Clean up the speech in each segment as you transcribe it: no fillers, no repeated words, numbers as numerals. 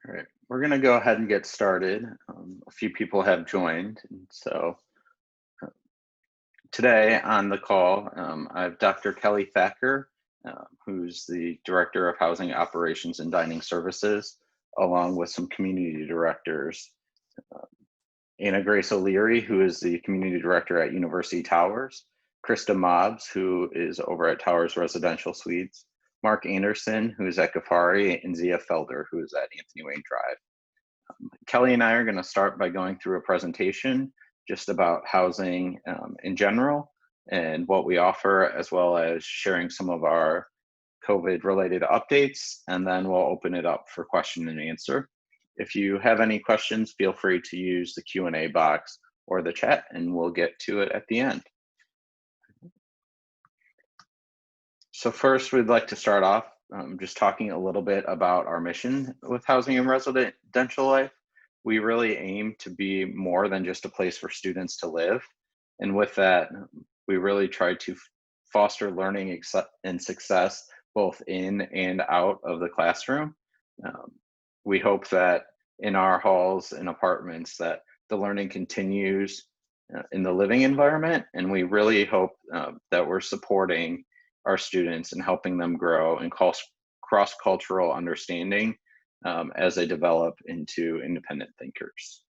All right, we're going to go ahead and get started. A few people have joined, and so uh, today on the call, I have Dr. Kelly Thacker, who's the Director of Housing Operations and Dining Services, along with some community directors. Uh, Anna Grace O'Leary, who is the Community Director at University Towers, Krista Mobbs, who is over at Towers Residential Suites, Mark Anderson, who is at Ghaffari, and Zia Felder, who is at Anthony Wayne Drive. Kelly and I are going to start by going through a presentation just about housing in general and what we offer, as well as sharing some of our COVID-related updates, and then we'll open it up for question and answer. If you have any questions, feel free to use the Q&A box or the chat, and we'll get to it at the end. So first, we'd like to start off just talking a little bit about our mission with Housing and Residential Life. We really aim to be more than just a place for students to live. And with that, we really try to foster learning and success both in and out of the classroom. We hope that in our halls and apartments that the learning continues in the living environment, and we really hope that we're supporting our students and helping them grow and cross-cultural understanding as they develop into independent thinkers.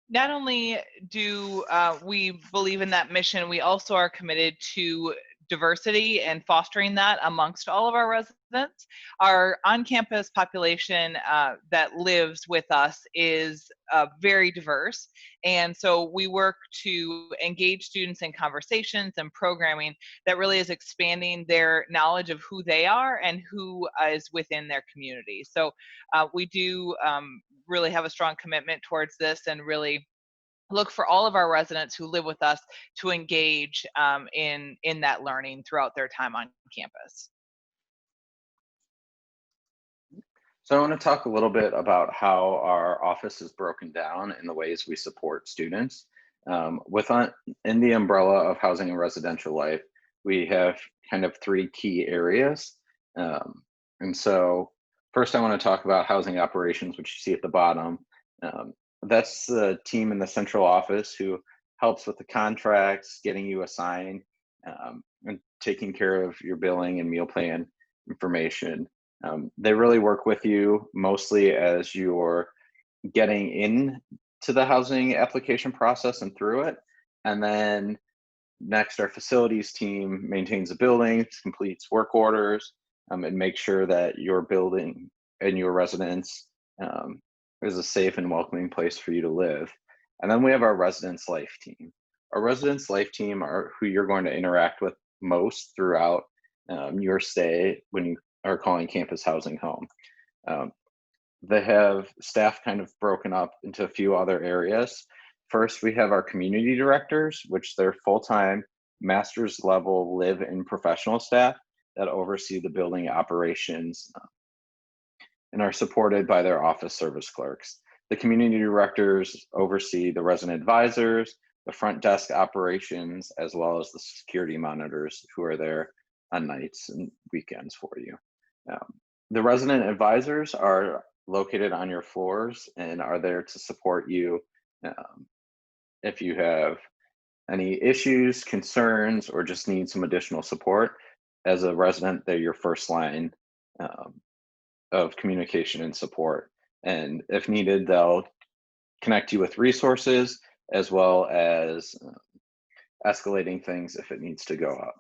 Not only do we believe in that mission, we also are committed to diversity and fostering that amongst all of our residents. Our on-campus population that lives with us is very diverse, and so we work to engage students in conversations and programming that really is expanding their knowledge of who they are and who is within their community. So we do really have a strong commitment towards this and really look for all of our residents who live with us to engage in that learning throughout their time on campus. So I want to talk a little bit about how our office is broken down and the ways we support students. In the umbrella of Housing and Residential Life, we have kind of three key areas. And so first I want to talk about housing operations, which you see at the bottom. That's the team in the central office who helps with the contracts, getting you assigned, and taking care of your billing and meal plan information. They really work with you mostly as you're getting in to the housing application process and through it. And then next, our facilities team maintains the buildings, completes work orders, and makes sure that your building and your residents is a safe and welcoming place for you to live. And then we have our residence life team. Our residence life team are who you're going to interact with most throughout your stay when you are calling campus housing home. They have staff kind of broken up into a few other areas. First, we have our community directors, which they're full-time master's level live-in professional staff that oversee the building operations and are supported by their office service clerks. The community directors oversee the resident advisors, the front desk operations, as well as the security monitors who are there on nights and weekends for you. The resident advisors are located on your floors and are there to support you if you have any issues, concerns, or just need some additional support. As a resident, they're your first line of communication and support. And if needed, they'll connect you with resources as well as escalating things if it needs to go up.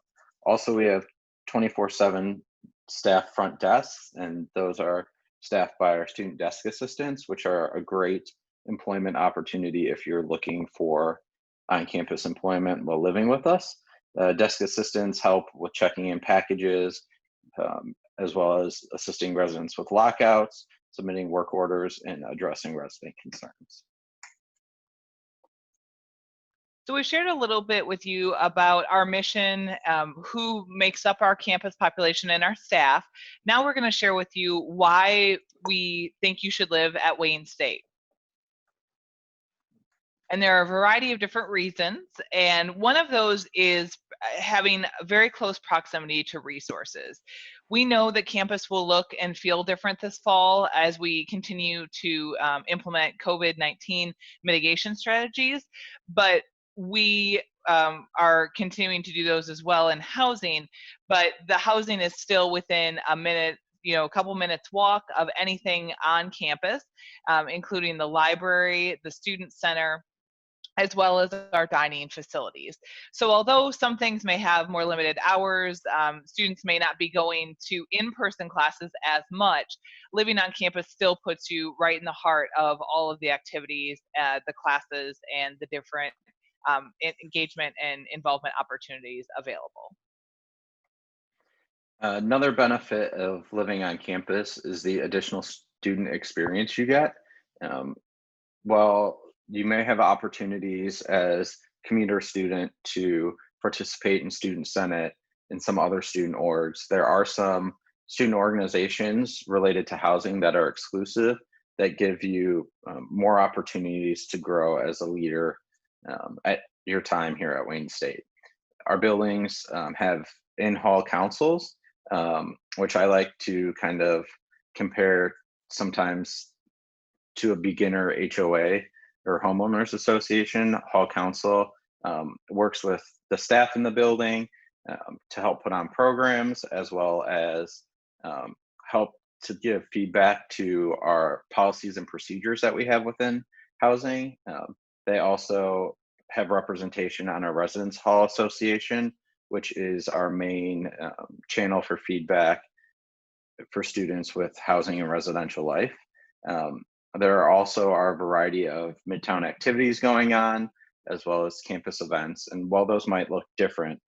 Also, we have 24/7 staff front desks, and those are staffed by our student desk assistants, which are a great employment opportunity if you're looking for on-campus employment while living with us. Desk assistants help with checking in packages, as well as assisting residents with lockouts, submitting work orders, and addressing resident concerns. So we shared a little bit with you about our mission, who makes up our campus population and our staff. Now we're going to share with you why we think you should live at Wayne State. And there are a variety of different reasons. And one of those is having very close proximity to resources. We know that campus will look and feel different this fall as we continue to implement COVID-19 mitigation strategies, but we are continuing to do those as well in housing, but the housing is still within a minute, a couple minutes walk of anything on campus, including the library, the student center, as well as our dining facilities. So although some things may have more limited hours, students may not be going to in-person classes as much, living on campus still puts you right in the heart of all of the activities, the classes, and the different engagement and involvement opportunities available. Another benefit of living on campus is the additional student experience you get. Um, while you may have opportunities as commuter student to participate in student senate and some other student orgs, there are some student organizations related to housing that are exclusive that give you more opportunities to grow as a leader at your time here at Wayne State. Our buildings have in-hall councils, which I like to kind of compare sometimes to a beginner HOA or homeowners association. Hall council works with the staff in the building to help put on programs, as well as help to give feedback to our policies and procedures that we have within housing. They also have representation on our residence hall association, which is our main channel for feedback for students with housing and residential life. There also are a variety of Midtown activities going on, as well as campus events. And while those might look different,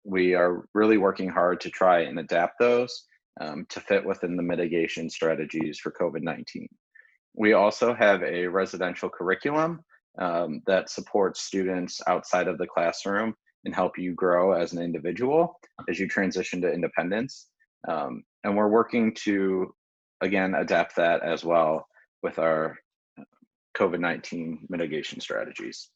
we are really working hard to try and adapt those to fit within the mitigation strategies for COVID-19. We also have a residential curriculum that supports students outside of the classroom and help you grow as an individual as you transition to independence. And we're working to, again, adapt that as well with our COVID-19 mitigation strategies.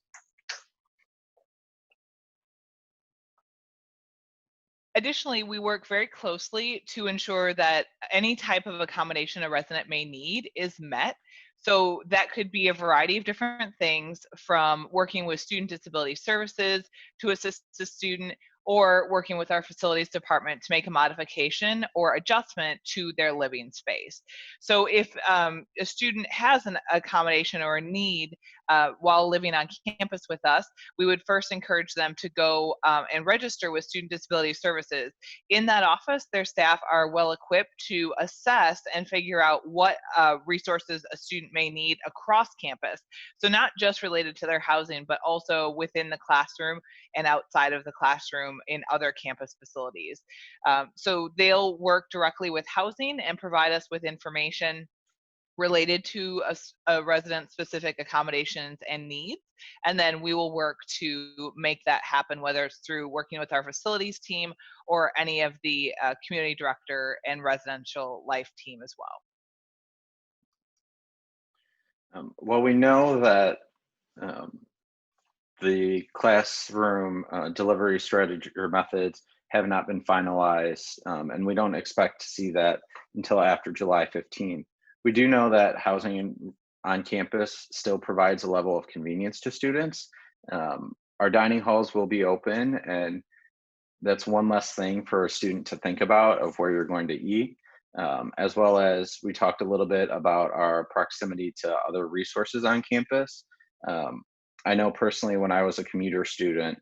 Additionally, we work very closely to ensure that any type of accommodation a resident may need is met. So that could be a variety of different things, from working with student disability services to assist the student, or working with our facilities department to make a modification or adjustment to their living space. So if a student has an accommodation or a need while living on campus with us, we would first encourage them to go and register with Student Disability Services. In that office, their staff are well equipped to assess and figure out what resources a student may need across campus. So not just related to their housing, but also within the classroom and outside of the classroom in other campus facilities. So they'll work directly with housing and provide us with information related to a resident specific accommodations and needs. And then we will work to make that happen, whether it's through working with our facilities team or any of the community director and residential life team as well. Well, we know that the classroom delivery strategy or methods have not been finalized, and we don't expect to see that until after July 15th. We do know that housing on campus still provides a level of convenience to students. Our dining halls will be open, and that's one less thing for a student to think about of where you're going to eat, as well as we talked a little bit about our proximity to other resources on campus. I know personally when I was a commuter student,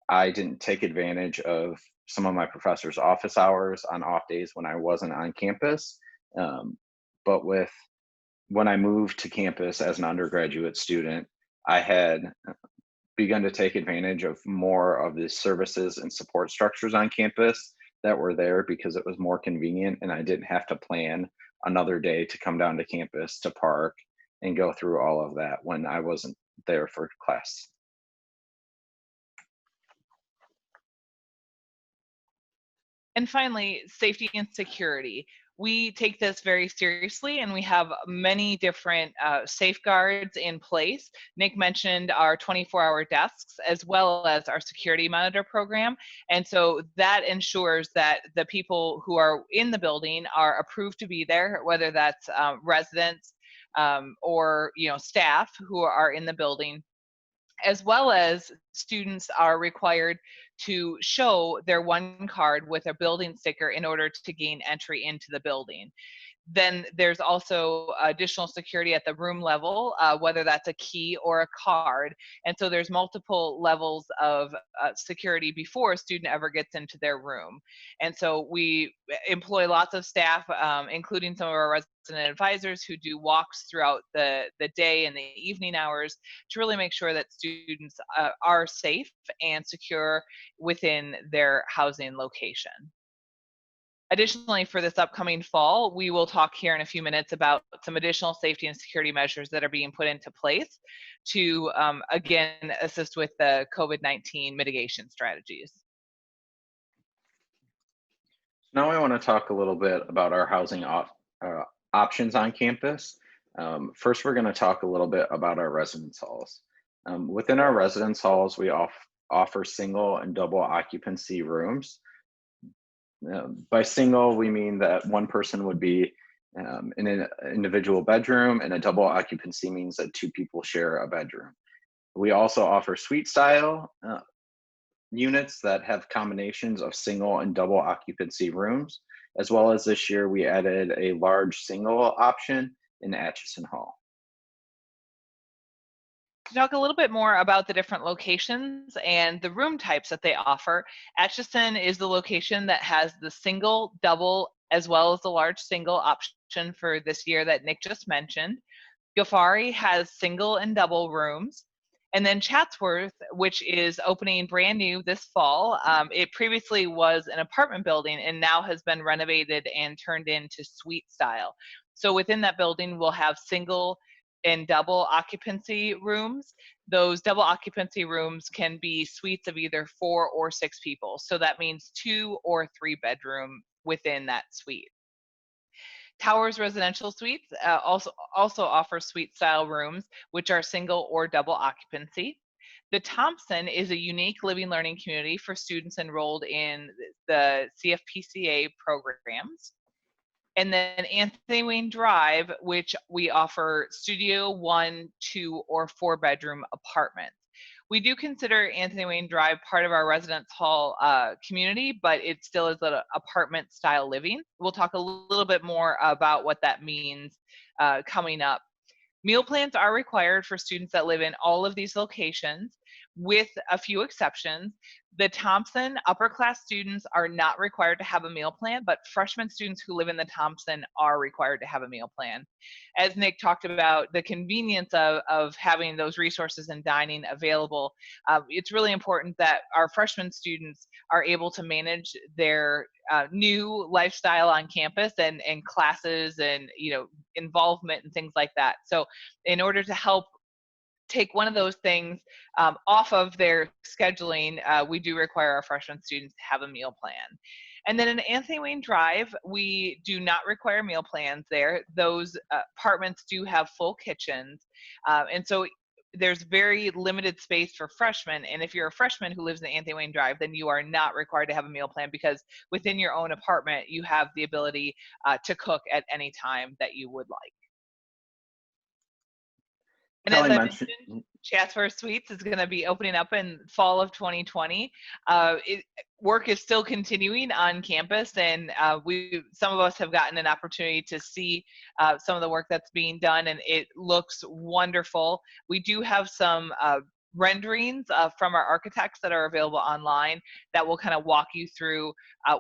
I didn't take advantage of some of my professors' office hours on off days when I wasn't on campus. But when I moved to campus as an undergraduate student, I had begun to take advantage of more of the services and support structures on campus that were there because it was more convenient and I didn't have to plan another day to come down to campus to park and go through all of that when I wasn't there for class. And finally, safety and security. We take this very seriously, and we have many different safeguards in place. Nick mentioned our 24-hour desks as well as our security monitor program. And so that ensures that the people who are in the building are approved to be there, whether that's residents or staff who are in the building, as well as students are required to show their one card with a building sticker in order to gain entry into the building. Then there's also additional security at the room level, whether that's a key or a card. And so there's multiple levels of security before a student ever gets into their room. And so we employ lots of staff, including some of our resident advisors who do walks throughout the day and the evening hours to really make sure that students are safe and secure within their housing location. Additionally, for this upcoming fall, we will talk here in a few minutes about some additional safety and security measures that are being put into place to, again, assist with the COVID-19 mitigation strategies. Now I want to talk a little bit about our housing options on campus. First, we're going to talk a little bit about our residence halls. Within our residence halls, we offer single and double occupancy rooms. By single, we mean that one person would be in an individual bedroom, and a double occupancy means that two people share a bedroom. We also offer suite style units that have combinations of single and double occupancy rooms, as well as this year we added a large single option in Atchison Hall. To talk a little bit more about the different locations and the room types that they offer, Atchison is the location that has the single, double, as well as the large single option for this year that Nick just mentioned. Ghaffari has single and double rooms. And then Chatsworth, which is opening brand new this fall. It previously was an apartment building and now has been renovated and turned into suite style. So within that building, we'll have single and double occupancy rooms. Those double occupancy rooms can be suites of either 4 or 6 people. So that means 2 or 3 bedroom within that suite. Towers Residential Suites also offer suite style rooms, which are single or double occupancy. The Thompson is a unique living learning community for students enrolled in the CFPCA programs. And then Anthony Wayne Drive, which we offer studio, 1, 2, or 4 bedroom apartments. We do consider Anthony Wayne Drive part of our residence hall community, but it still is an apartment style living. We'll talk a little bit more about what that means coming up. Meal plans are required for students that live in all of these locations, with a few exceptions. The Thompson upper class students are not required to have a meal plan, but freshman students who live in the Thompson are required to have a meal plan. As Nick talked about, the convenience of having those resources and dining available, it's really important that our freshman students are able to manage their new lifestyle on campus and classes and involvement and things like that. So in order to help take one of those things off of their scheduling, we do require our freshman students to have a meal plan. And then in Anthony Wayne Drive, we do not require meal plans there. Those apartments do have full kitchens. And so there's very limited space for freshmen. And if you're a freshman who lives in Anthony Wayne Drive, then you are not required to have a meal plan, because within your own apartment, you have the ability to cook at any time that you would like. And as I mentioned, Chatsworth Suites is going to be opening up in fall of 2020. Work is still continuing on campus, and some of us have gotten an opportunity to see some of the work that's being done, and it looks wonderful. We do have some renderings from our architects that are available online that will kind of walk you through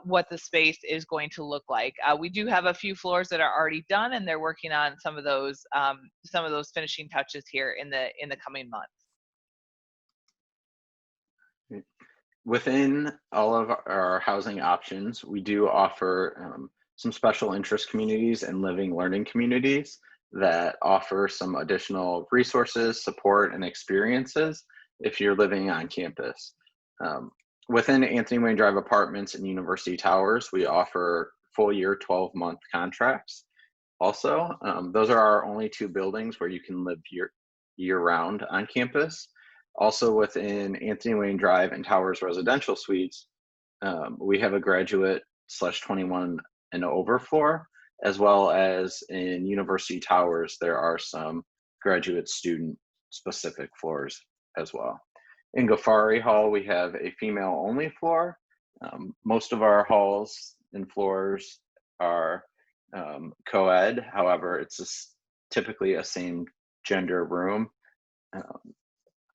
what the space is going to look like. We do have a few floors that are already done, and they're working on some of those finishing touches here in the coming months. Within all of our housing options, we do offer some special interest communities and living learning communities that offer some additional resources, support, and experiences if you're living on campus. Within Anthony Wayne Drive Apartments and University Towers, we offer full year 12-month contracts. Also, those are our only two buildings where you can live year round on campus. Also within Anthony Wayne Drive and Towers Residential Suites, we have a graduate/21 and over floor, as well as in University Towers, there are some graduate student specific floors as well. In Ghaffari Hall, we have a female only floor. Most of our halls and floors are co-ed. However, it's typically a same gender room.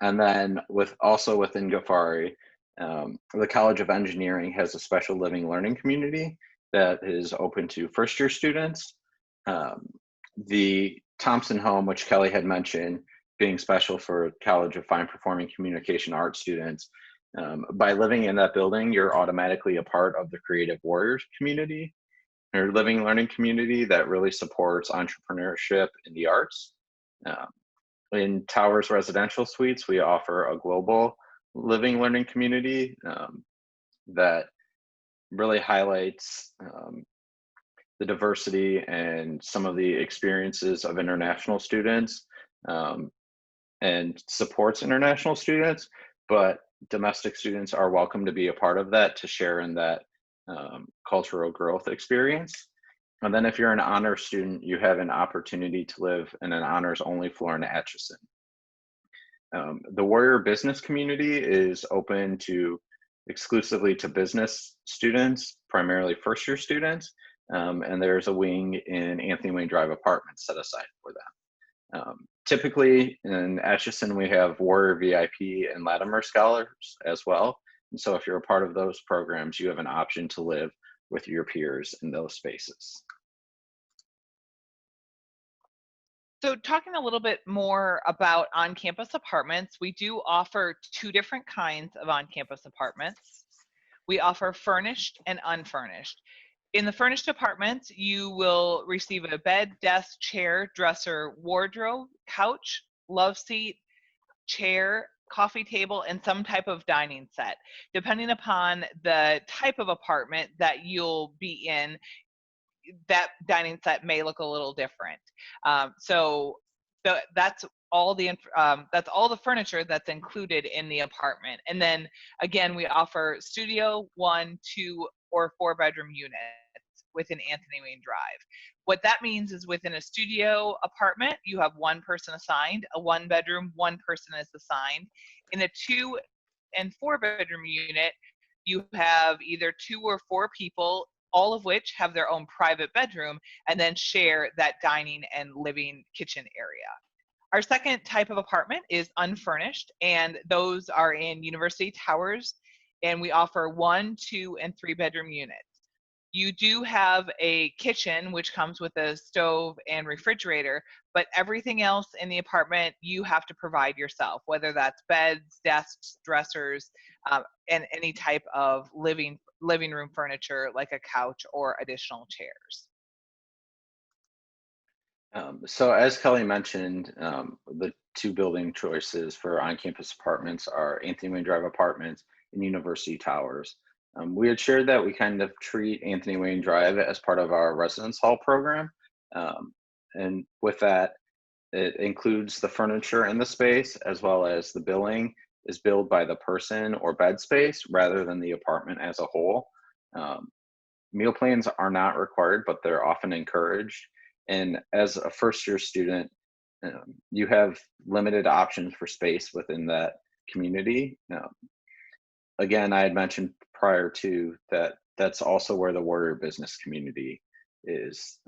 And then also within Ghaffari, the College of Engineering has a special living learning community that is open to first year students. The Thompson Home, which Kelly had mentioned, being special for College of Fine Performing Communication Arts students. By living in that building, you're automatically a part of the Creative Warriors community, or living learning community that really supports entrepreneurship in the arts. In Towers Residential Suites, we offer a global living learning community that really highlights the diversity and some of the experiences of international students and supports international students, but domestic students are welcome to be a part of that to share in that cultural growth experience. And then if you're an honors student, you have an opportunity to live in an honors only floor in Atchison. The Warrior Business community is open exclusively to business students, primarily first year students. And there's a wing in Anthony Wayne Drive Apartments set aside for them. Typically in Atchison, we have Warrior VIP and Latimer Scholars as well. And so if you're a part of those programs, you have an option to live with your peers in those spaces. So talking a little bit more about on-campus apartments, we do offer two different kinds of on-campus apartments. We offer furnished and unfurnished. In the furnished apartments, you will receive a bed, desk, chair, dresser, wardrobe, couch, love seat, chair, coffee table, and some type of dining set. Depending upon the type of apartment that you'll be in, that dining set may look a little different. That's all the furniture that's included in the apartment. And then again, we offer studio, 1, 2, or 4 bedroom units within Anthony Wayne Drive. What that means is within a studio apartment, you have one person assigned. A 1 bedroom, one person is assigned. In a 2 and 4 bedroom unit, you have either 2 or 4 people, all of which have their own private bedroom and then share that dining and living kitchen area. Our second type of apartment is unfurnished, and those are in University Towers, and we offer 1, 2, and 3 bedroom units. You do have a kitchen, which comes with a stove and refrigerator, but everything else in the apartment you have to provide yourself, whether that's beds, desks, dressers, and any type of living room furniture like a couch or additional chairs. So as Kelly mentioned, the two building choices for on-campus apartments are Anthony Wayne Drive Apartments and University Towers. We had shared that we kind of treat Anthony Wayne Drive as part of our residence hall program. And with that, it includes the furniture in the space, as well as the billing is billed by the person or bed space rather than the apartment as a whole. Meal plans are not required, but they're often encouraged. And as a first year student, you have limited options for space within that community. Again, I had mentioned prior to that, that's also where the Warrior Business community is.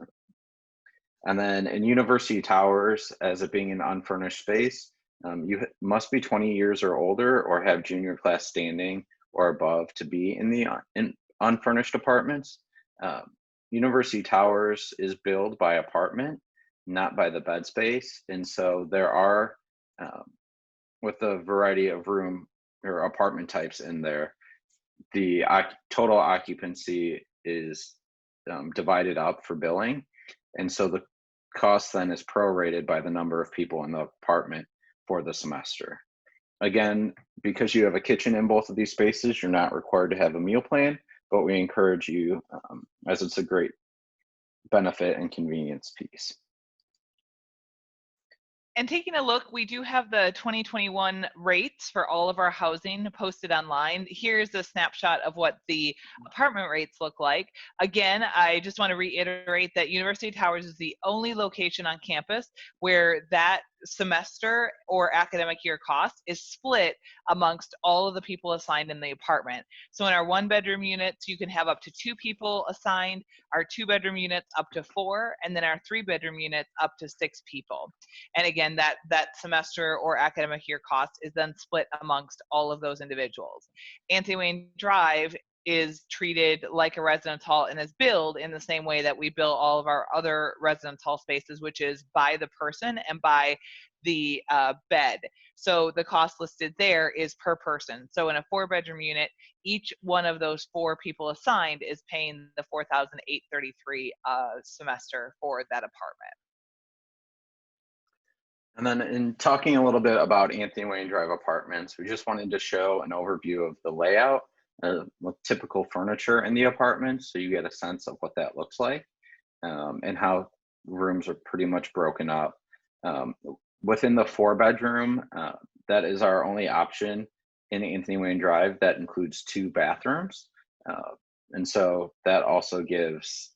And then in University Towers, as it being an unfurnished space, you must be 20 years or older or have junior class standing or above to be in the unfurnished apartments. University Towers is billed by apartment, not by the bed space. And so there are, with a variety of room or apartment types in there, the total occupancy is divided up for billing. And so the cost then is prorated by the number of people in the apartment for the semester. Again, because you have a kitchen in both of these spaces, you're not required to have a meal plan, but we encourage you as it's a great benefit and convenience piece. And taking a look, we do have the 2021 rates for all of our housing posted online. Here's a snapshot of what the apartment rates look like. Again, I just want to reiterate that University Towers is the only location on campus where that semester or academic year cost is split amongst all of the people assigned in the apartment. So in our 1-bedroom units, you can have up to 2 people assigned, our 2-bedroom units up to 4, and then our 3-bedroom units up to 6 people. And again, that semester or academic year cost is then split amongst all of those individuals. Anthony Wayne Drive is treated like a residence hall and is billed in the same way that we bill all of our other residence hall spaces, which is by the person and by the bed. So the cost listed there is per person. So in a 4-bedroom unit, each one of those 4 people assigned is paying the $4,833 semester for that apartment. And then in talking a little bit about Anthony Wayne Drive Apartments, we just wanted to show an overview of the layout, with typical furniture in the apartment, so you get a sense of what that looks like, and how rooms are pretty much broken up. Within the 4-bedroom, that is our only option in Anthony Wayne Drive that includes 2 bathrooms. And so that also gives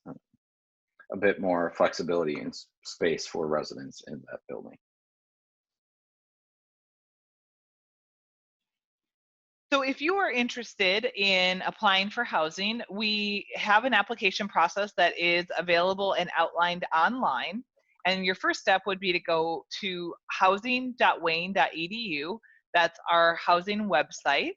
a bit more flexibility and space for residents in that building. So if you are interested in applying for housing, we have an application process that is available and outlined online. And your first step would be to go to housing.wayne.edu. That's our housing website.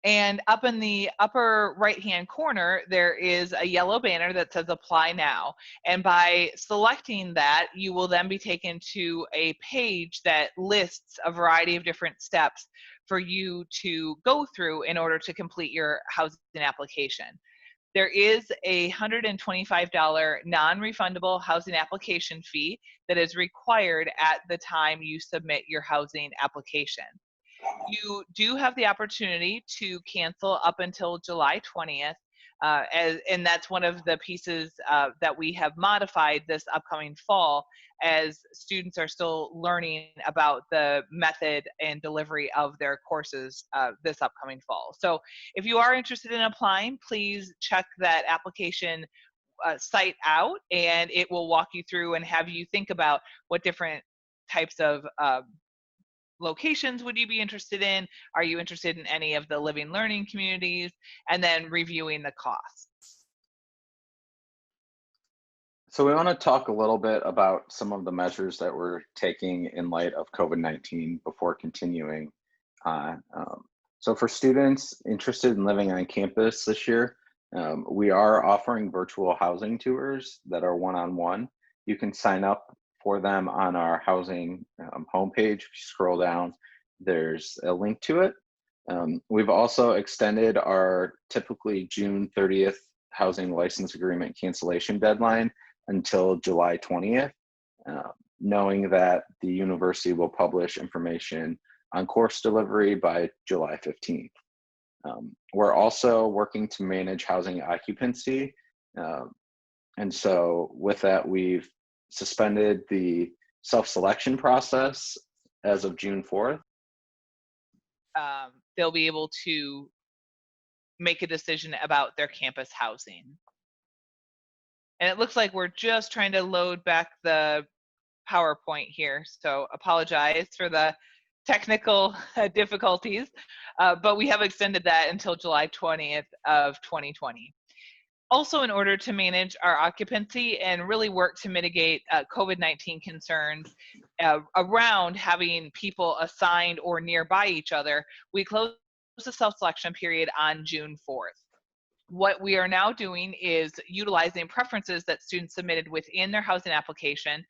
And up in the upper right-hand corner, there is a yellow banner that says Apply Now. And by selecting that, you will then be taken to a page that lists a variety of different steps for you to go through in order to complete your housing application. There is a $125 non-refundable housing application fee that is required at the time you submit your housing application. You do have the opportunity to cancel up until July 20th, and that's one of the pieces that we have modified this upcoming fall as students are still learning about the method and delivery of their courses this upcoming fall. So if you are interested in applying, please check that application site out, and it will walk you through and have you think about what different types of locations would you be interested in? Are you interested in any of the living learning communities? And then reviewing the costs. So we want to talk a little bit about some of the measures that we're taking in light of COVID-19 before continuing on. So for students interested in living on campus this year, we are offering virtual housing tours that are one-on-one. You can sign up for them on our housing homepage. If you scroll down, there's a link to it. We've also extended our typically June 30th housing license agreement cancellation deadline until July 20th, knowing that the university will publish information on course delivery by July 15th. We're also working to manage housing occupancy. And so with that, we've suspended the self-selection process as of June 4th. They'll be able to make a decision about their campus housing. And it looks like we're just trying to load back the PowerPoint here, so apologize for the technical difficulties, but we have extended that until July 20th of 2020. Also, in order to manage our occupancy and really work to mitigate COVID-19 concerns around having people assigned or nearby each other, we closed the self-selection period on June 4th. What we are now doing is utilizing preferences that students submitted within their housing application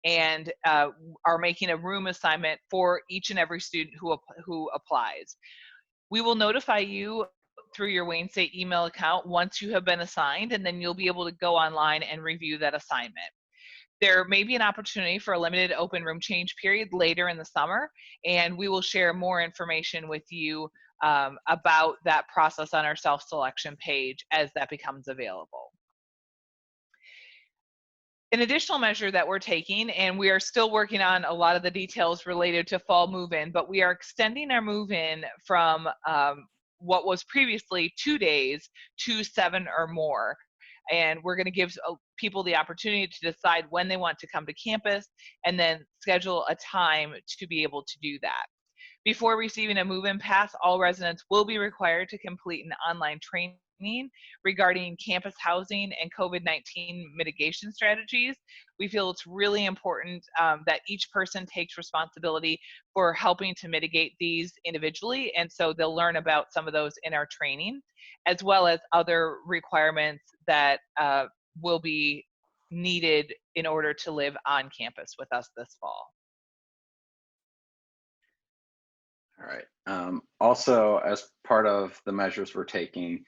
and are making a room assignment for each and every student who applies. We will notify you through your Wayne State email account once you have been assigned, and then you'll be able to go online and review that assignment. There may be an opportunity for a limited open room change period later in the summer, and we will share more information with you about that process on our self-selection page as that becomes available. An additional measure that we're taking, and we are still working on a lot of the details related to fall move-in, but we are extending our move-in from what was previously 2 days to 7 or more. And we're going to give people the opportunity to decide when they want to come to campus and then schedule a time to be able to do that. Before receiving a move-in pass, all residents will be required to complete an online training regarding campus housing and COVID-19 mitigation strategies. We feel it's really important that each person takes responsibility for helping to mitigate these individually, and so they'll learn about some of those in our training, as well as other requirements that will be needed in order to live on campus with us this fall. All right. Also, as part of the measures we're taking,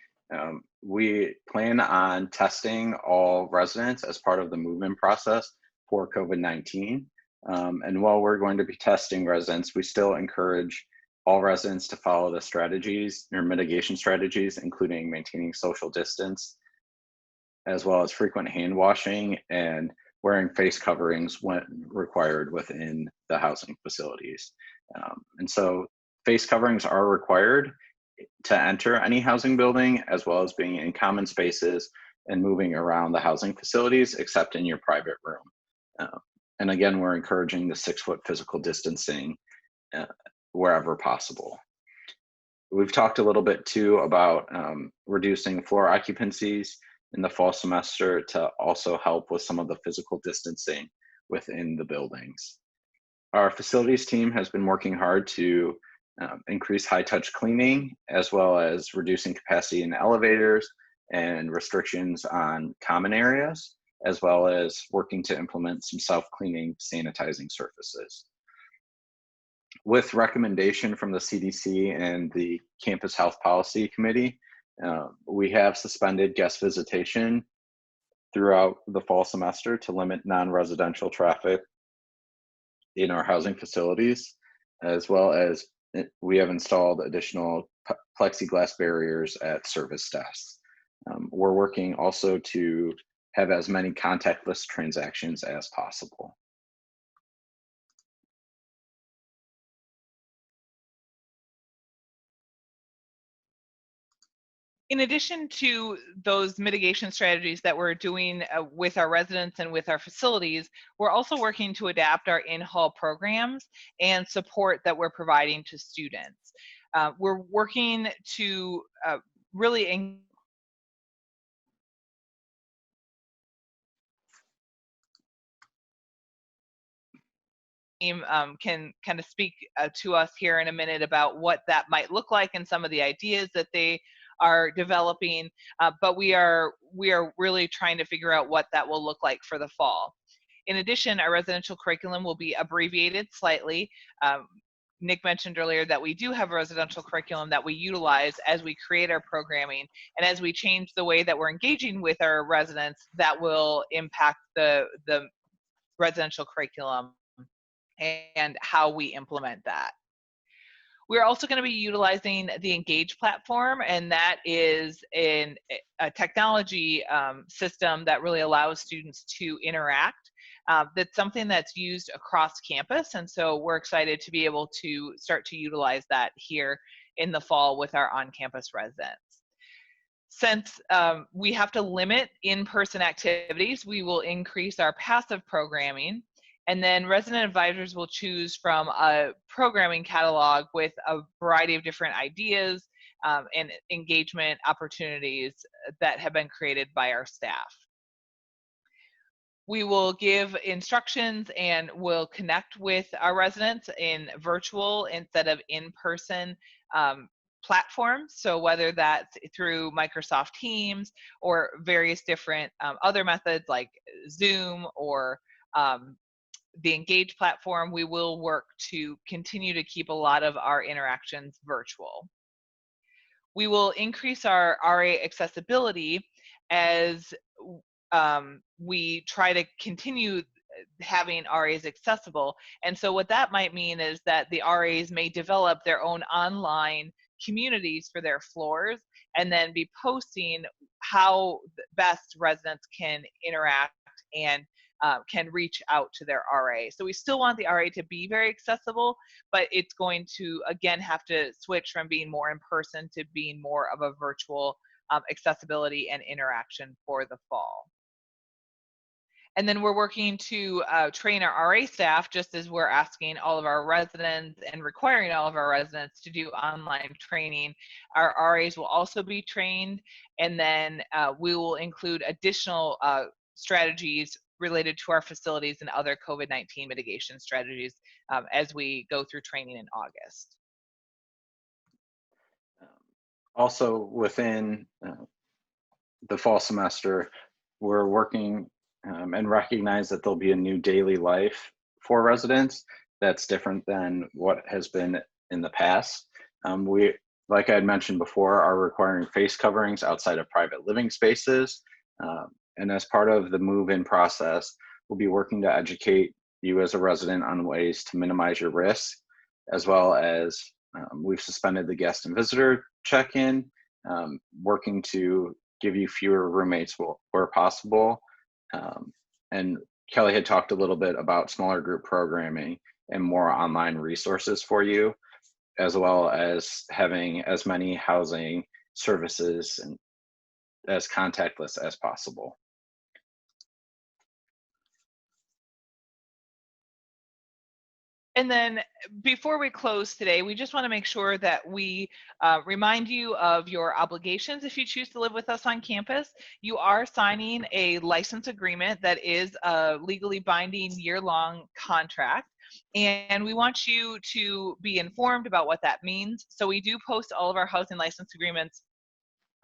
we plan on testing all residents as part of the move-in process for COVID-19. And while we're going to be testing residents, we still encourage all residents to follow the strategies or mitigation strategies, including maintaining social distance, as well as frequent hand washing and wearing face coverings when required within the housing facilities. And so face coverings are required to enter any housing building, as well as being in common spaces and moving around the housing facilities, except in your private room. And again, we're encouraging the 6-foot physical distancing wherever possible. We've talked a little bit too about reducing floor occupancies in the fall semester to also help with some of the physical distancing within the buildings. Our facilities team has been working hard to increase high-touch cleaning, as well as reducing capacity in elevators and restrictions on common areas, as well as working to implement some self-cleaning sanitizing surfaces. With recommendation from the CDC and the Campus Health Policy Committee, we have suspended guest visitation throughout the fall semester to limit non-residential traffic in our housing facilities, as well as we have installed additional plexiglass barriers at service desks. We're working also to have as many contactless transactions as possible. In addition to those mitigation strategies that we're doing with our residents and with our facilities, we're also working to adapt our in-hall programs and support that we're providing to students. We're working to really can kind of speak to us here in a minute about what that might look like and some of the ideas that they are developing, but we are really trying to figure out what that will look like for the fall. In addition, our residential curriculum will be abbreviated slightly. Nick mentioned earlier that we do have a residential curriculum that we utilize as we create our programming, and as we change the way that we're engaging with our residents, that will impact the residential curriculum and how we implement that. We're also going to be utilizing the Engage platform, and that is a technology system that really allows students to interact. That's something that's used across campus, and so we're excited to be able to start to utilize that here in the fall with our on-campus residents. Since we have to limit in-person activities, we will increase our passive programming. And then resident advisors will choose from a programming catalog with a variety of different ideas and engagement opportunities that have been created by our staff. We will give instructions and will connect with our residents in virtual instead of in-person platforms. So whether that's through Microsoft Teams or various different other methods like Zoom or the Engage platform, we will work to continue to keep a lot of our interactions virtual. We will increase our RA accessibility as we try to continue having RAs accessible. And so what that might mean is that the RAs may develop their own online communities for their floors, and then be posting how best residents can interact and can reach out to their RA. So we still want the RA to be very accessible, but it's going to, again, have to switch from being more in person to being more of a virtual accessibility and interaction for the fall. And then we're working to train our RA staff, just as we're asking all of our residents and requiring all of our residents to do online training. Our RAs will also be trained, and then we will include additional strategies related to our facilities and other COVID-19 mitigation strategies as we go through training in August. Also, within the fall semester, we're working and recognize that there'll be a new daily life for residents that's different than what has been in the past. We, like I had mentioned before, are requiring face coverings outside of private living spaces. And as part of the move-in process, we'll be working to educate you as a resident on ways to minimize your risk, as well as we've suspended the guest and visitor check-in, working to give you fewer roommates where possible. And Kelly had talked a little bit about smaller group programming and more online resources for you, as well as having as many housing services and as contactless as possible. And then before we close today, we just want to make sure that we remind you of your obligations if you choose to live with us on campus. You are signing a license agreement that is a legally binding year-long contract. And we want you to be informed about what that means. So we do post all of our housing license agreements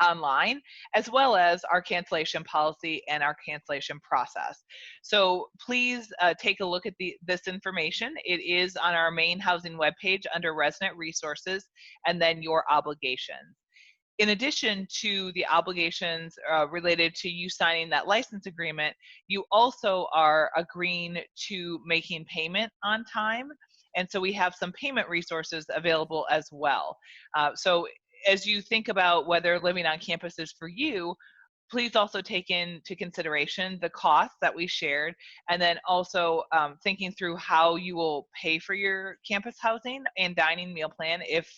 online, as well as our cancellation policy and our cancellation process. So please take a look at this information. It is on our main housing webpage under resident resources, and then your obligations. In addition to the obligations related to you signing that license agreement, you also are agreeing to making payment on time. And so we have some payment resources available as well. So as you think about whether living on campus is for you, please also take into consideration the costs that we shared, and then also thinking through how you will pay for your campus housing and dining meal plan if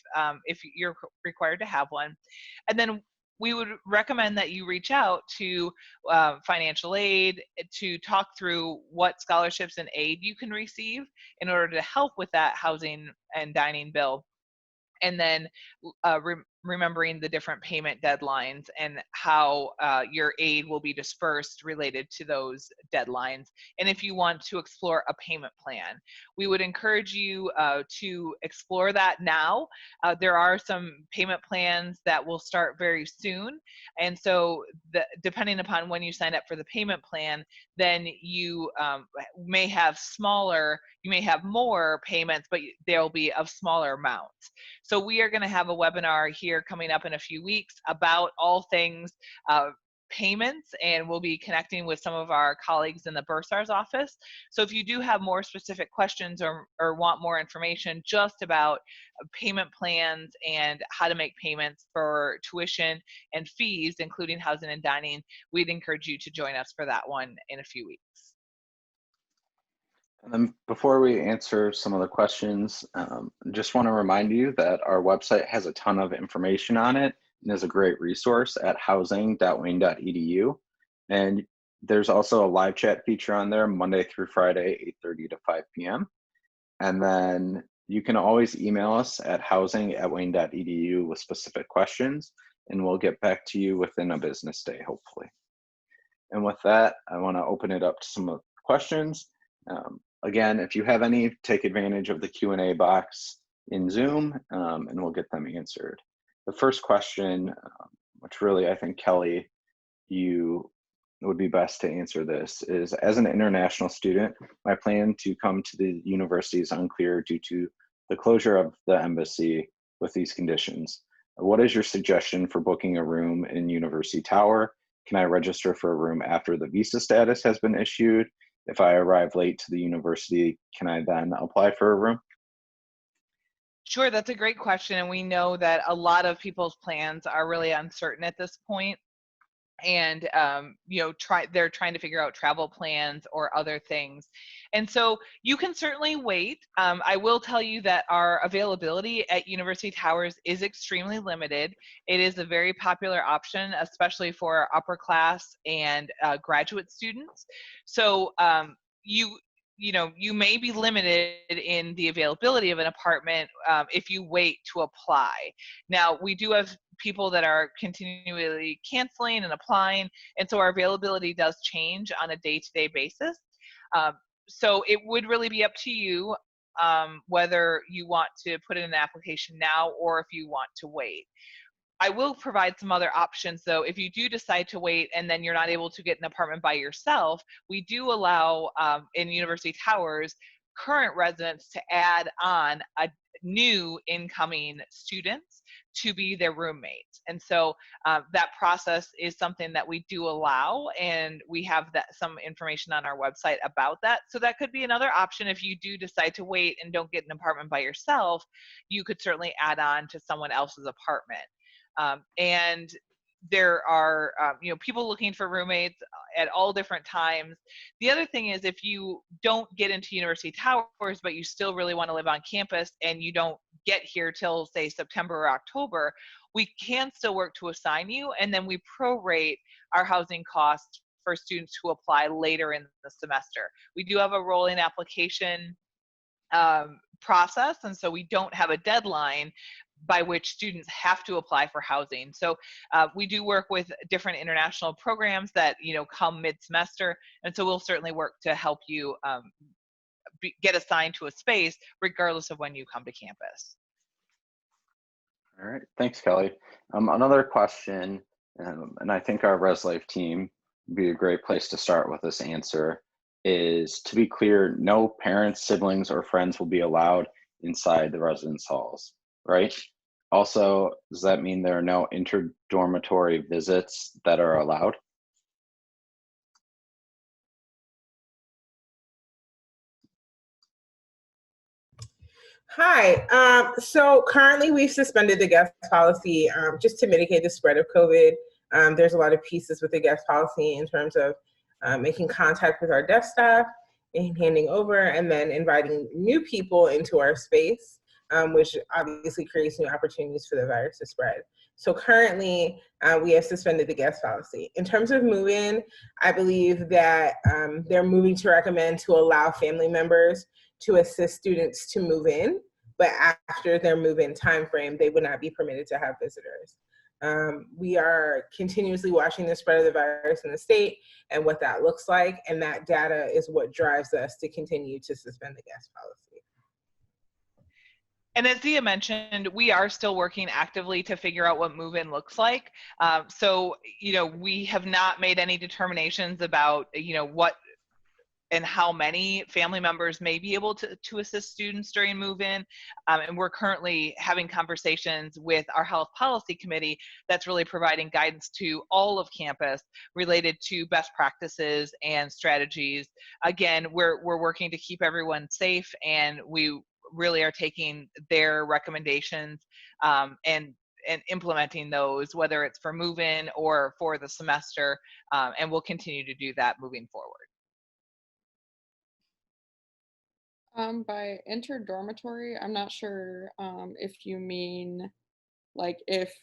you're required to have one. And then we would recommend that you reach out to financial aid to talk through what scholarships and aid you can receive in order to help with that housing and dining bill. And then remembering the different payment deadlines and how your aid will be dispersed related to those deadlines. And if you want to explore a payment plan, we would encourage you to explore that now. There are some payment plans that will start very soon. And so depending upon when you sign up for the payment plan, then you may have more payments, but they'll be of smaller amounts. So we are going to have a webinar here coming up in a few weeks about all things payments, and we'll be connecting with some of our colleagues in the bursar's office. So if you do have more specific questions or want more information just about payment plans and how to make payments for tuition and fees, including housing and dining, we'd encourage you to join us for that one in a few weeks. And then before we answer some of the questions, just want to remind you that our website has a ton of information on it and is a great resource at housing.wayne.edu. And there's also a live chat feature on there Monday through Friday, 8:30 to 5 p.m. And then you can always email us at housing@wayne.edu with specific questions, and we'll get back to you within a business day, hopefully. And with that, I want to open it up to some of the questions. Again, if you have any, take advantage of the Q&A box in Zoom, and we'll get them answered. The first question, which really I think, Kelly, you would be best to answer this, is as an international student, my plan to come to the university is unclear due to the closure of the embassy with these conditions. What is your suggestion for booking a room in University Tower? Can I register for a room after the visa status has been issued? If I arrive late to the university, can I then apply for a room? Sure, that's a great question. And we know that a lot of people's plans are really uncertain at this point. And they're trying to figure out travel plans or other things, and so you can certainly wait. I will tell you that our availability at University Towers is extremely limited. It is a very popular option, especially for upper class and graduate students. So you may be limited in the availability of an apartment if you wait to apply. Now, we do have people that are continually canceling and applying, and so our availability does change on a day-to-day basis. So it would really be up to you whether you want to put in an application now or if you want to wait. I will provide some other options though. If you do decide to wait and then you're not able to get an apartment by yourself, we do allow in University Towers current residents to add on a new incoming students to be their roommates. And so that process is something that we do allow, and we have some information on our website about that. So that could be another option. If you do decide to wait and don't get an apartment by yourself, you could certainly add on to someone else's apartment. And there are people looking for roommates at all different times. The other thing is, if you don't get into University Towers but you still really want to live on campus and you don't get here till say September or October, we can still work to assign you, and then we prorate our housing costs for students who apply later in the semester. We do have a rolling application process, and so we don't have a deadline by which students have to apply for housing. So we do work with different international programs that come mid-semester, and so we'll certainly work to help you get assigned to a space regardless of when you come to campus. All right, thanks, Kelly. Another question, and I think our ResLife team would be a great place to start with this answer, is to be clear, no parents, siblings, or friends will be allowed inside the residence halls, right? Also, does that mean there are no inter-dormitory visits that are allowed? Hi. So currently we've suspended the guest policy just to mitigate the spread of COVID. There's a lot of pieces with the guest policy in terms of making contact with our desk staff and handing over, and then inviting new people into our space, which obviously creates new opportunities for the virus to spread. So currently we have suspended the guest policy. In terms of move-in, I believe that they're moving to recommend to allow family members to assist students to move in, but after their move-in timeframe, they would not be permitted to have visitors. We are continuously watching the spread of the virus in the state and what that looks like, and that data is what drives us to continue to suspend the guest policy. And as Zia mentioned, we are still working actively to figure out what move-in looks like. So, we have not made any determinations about, what and how many family members may be able to assist students during move-in. And we're currently having conversations with our health policy committee that's really providing guidance to all of campus related to best practices and strategies. Again, we're working to keep everyone safe, and we really are taking their recommendations and implementing those, whether it's for move-in or for the semester, and we'll continue to do that moving forward. By inter-dormitory, I'm not sure if you mean like if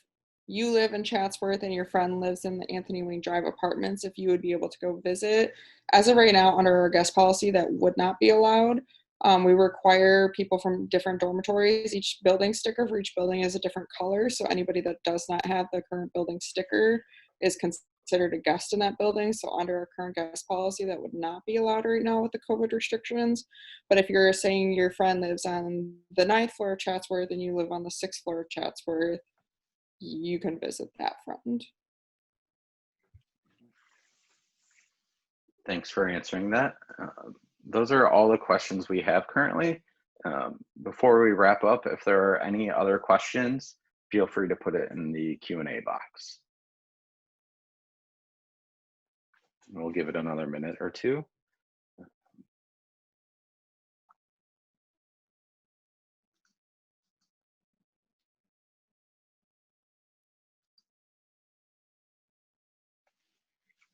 you live in Chatsworth and your friend lives in the Anthony Wing Drive apartments, if you would be able to go visit. As of right now, under our guest policy, that would not be allowed. We require people from different dormitories. Each building sticker for each building is a different color, so anybody that does not have the current building sticker is considered a guest in that building. So under our current guest policy, that would not be allowed right now with the COVID restrictions. But if you're saying your friend lives on the 9th floor of Chatsworth and you live on the 6th floor of Chatsworth, you can visit that friend. Thanks for answering that. Those are all the questions we have currently. Before we wrap up, if there are any other questions, feel free to put it in the Q&A box. We'll give it another minute or two.